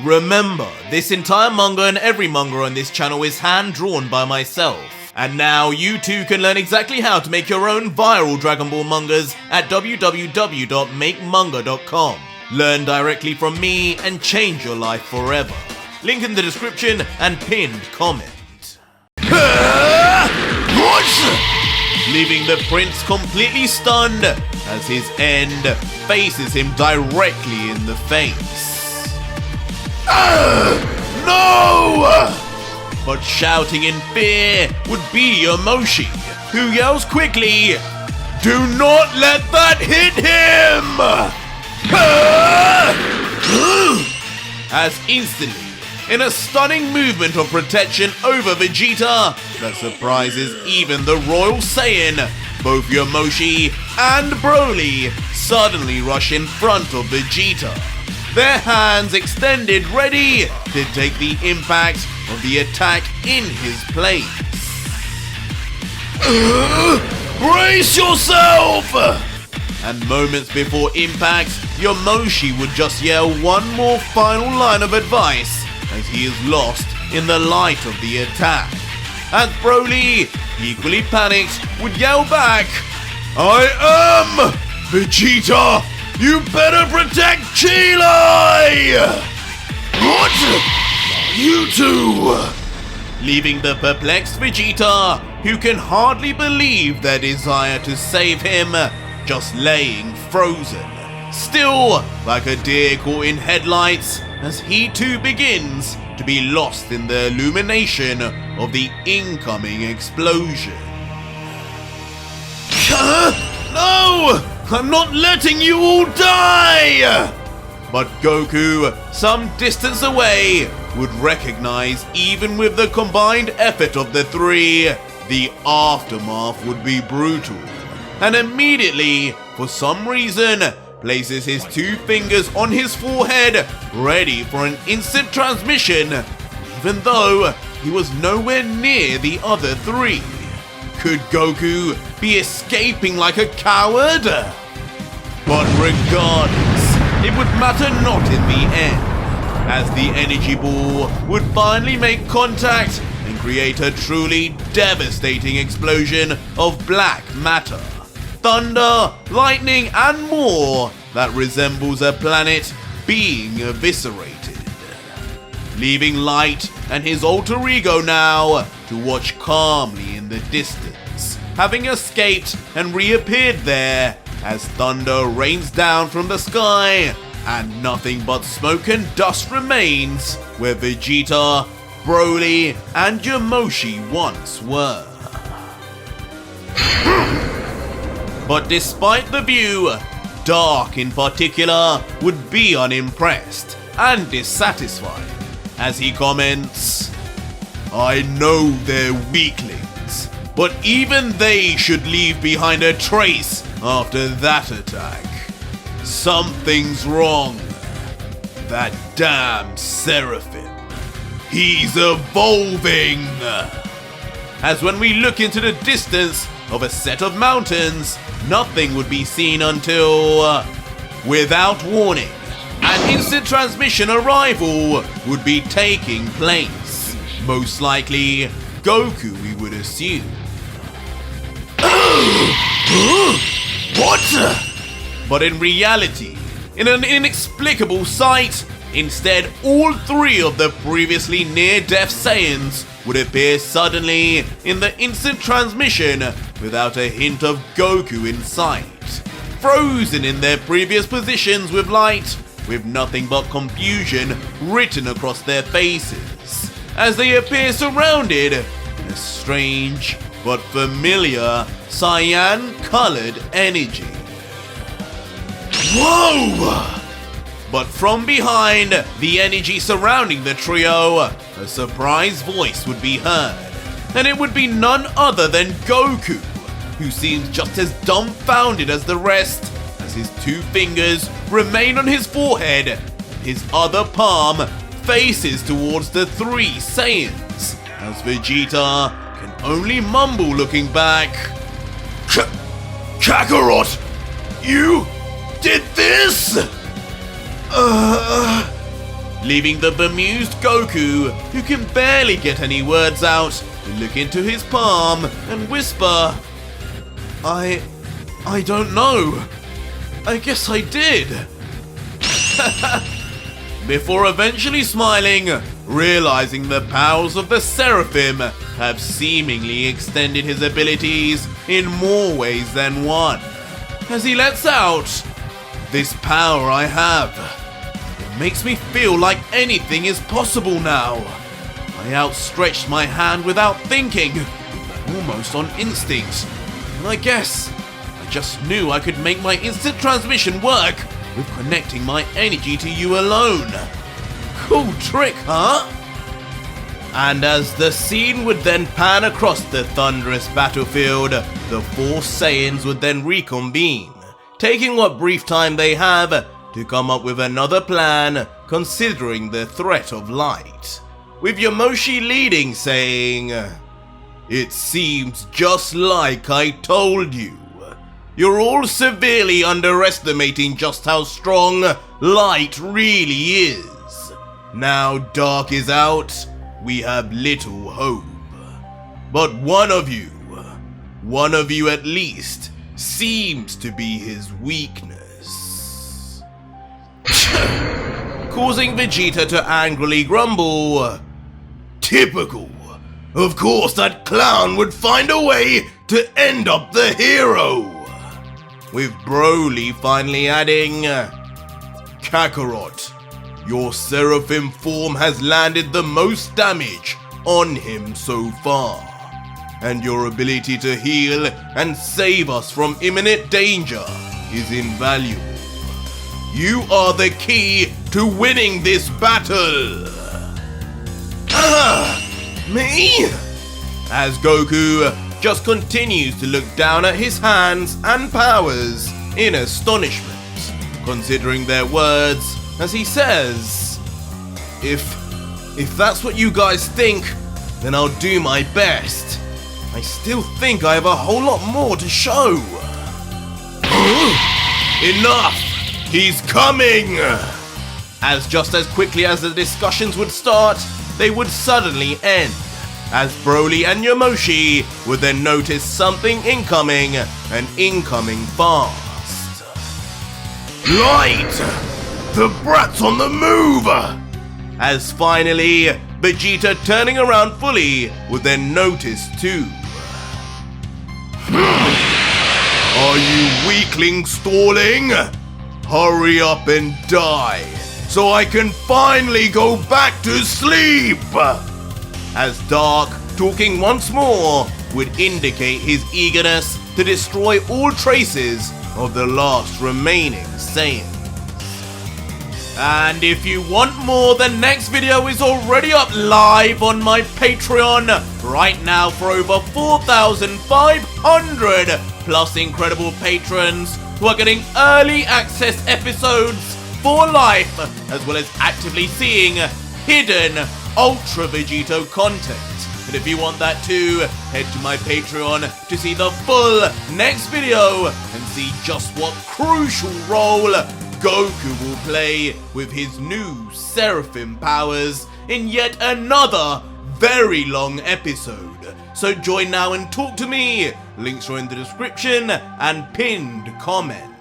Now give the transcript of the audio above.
Remember, this entire manga and every manga on this channel is hand-drawn by myself. And now you too can learn exactly how to make your own viral Dragon Ball mangas at www.makemanga.com. Learn directly from me and change your life forever. Link in the description and pinned comment. Leaving the prince completely stunned as his end faces him directly in the face. No! But shouting in fear would be Yomoshi, who yells quickly, "Do not let that hit him!" As instantly, in a stunning movement of protection over Vegeta that surprises even the Royal Saiyan, both Yomoshi and Broly suddenly rush in front of Vegeta, their hands extended ready to take the impact of the attack in his place. Brace yourself! And moments before impact, Yomoshi would just yell one more final line of advice as he is lost in the light of the attack. As Broly, equally panicked, would yell back, "I am Vegeta! You better protect Chile!" What? You two! Leaving the perplexed Vegeta, who can hardly believe their desire to save him, just laying frozen, still like a deer caught in headlights, as he too begins to be lost in the illumination of the incoming explosion. No! I'm not letting you all die! But Goku, some distance away, would recognize even with the combined effort of the three, the aftermath would be brutal, and immediately, for some reason, places his two fingers on his forehead, ready for an instant transmission, even though he was nowhere near the other three. Could Goku be escaping like a coward? But regardless, it would matter not in the end, as the energy ball would finally make contact and create a truly devastating explosion of black matter, thunder, lightning, and more that resembles a planet being eviscerated. Leaving Light and his alter ego now to watch calmly in the distance, having escaped and reappeared there as thunder rains down from the sky and nothing but smoke and dust remains where Vegeta, Broly, and Yomoshi once were. But despite the view, Dark in particular would be unimpressed and dissatisfied as he comments, "I know they're weaklings, but even they should leave behind a trace after that attack. Something's wrong. That damn Seraphim. He's evolving." As when we look into the distance of a set of mountains, nothing would be seen until, without warning, an instant transmission arrival would be taking place. Most likely, Goku, we would assume. What? But in reality, in an inexplicable sight, instead all three of the previously near-death Saiyans would appear suddenly in the instant transmission without a hint of Goku in sight, frozen in their previous positions with light, with nothing but confusion written across their faces, as they appear surrounded in a strange but familiar cyan-colored energy. Whoa! But from behind the energy surrounding the trio, a surprise voice would be heard, and it would be none other than Goku, who seems just as dumbfounded as the rest, as his two fingers remain on his forehead, his other palm faces towards the three Saiyans, as Vegeta can only mumble looking back, "Kakarot, you did this?" leaving the bemused Goku, who can barely get any words out, to look into his palm and whisper, I don't know. I guess I did. Before eventually smiling, realizing the powers of the Seraphim have seemingly extended his abilities in more ways than one, as he lets out, "This power I have, it makes me feel like anything is possible now. I outstretched my hand without thinking, almost on instinct, and I guess I just knew I could make my instant transmission work with connecting my energy to you alone. Cool trick, huh?" And as the scene would then pan across the thunderous battlefield, the four Saiyans would then reconvene, taking what brief time they have to come up with another plan considering the threat of light, with Yamoshi leading, saying, "It seems just like I told you. You're all severely underestimating just how strong light really is. Now dark is out, we have little hope. But one of you at least, seems to be his weakness." Causing Vegeta to angrily grumble, "Typical. Of course that clown would find a way to end up the hero." With Broly finally adding, "Kakarot, your Seraphim form has landed the most damage on him so far, and your ability to heal and save us from imminent danger is invaluable. You are the key to winning this battle." Me? As Goku just continues to look down at his hands and powers in astonishment, considering their words, as he says, If that's what you guys think, then I'll do my best. I still think I have a whole lot more to show." Enough! He's coming! As just as quickly as the discussions would start, they would suddenly end, as Broly and Yamoshi would then notice something incoming, and incoming fast. "Light! The brat's on the move!" As finally, Vegeta turning around fully would then notice too. "Are you weaklings stalling? Hurry up and die, so I can finally go back to sleep!" As Dark, talking once more, would indicate his eagerness to destroy all traces of the last remaining Saiyan. And if you want more, the next video is already up live on my Patreon right now for over 4,500 plus incredible patrons who are getting early access episodes for life, as well as actively seeing hidden Ultra Vegito content. And if you want that too, head to my Patreon to see the full next video and see just what crucial role Goku will play with his new Seraphim powers in yet another very long episode. So join now and talk to me. Links are in the description and pinned comment.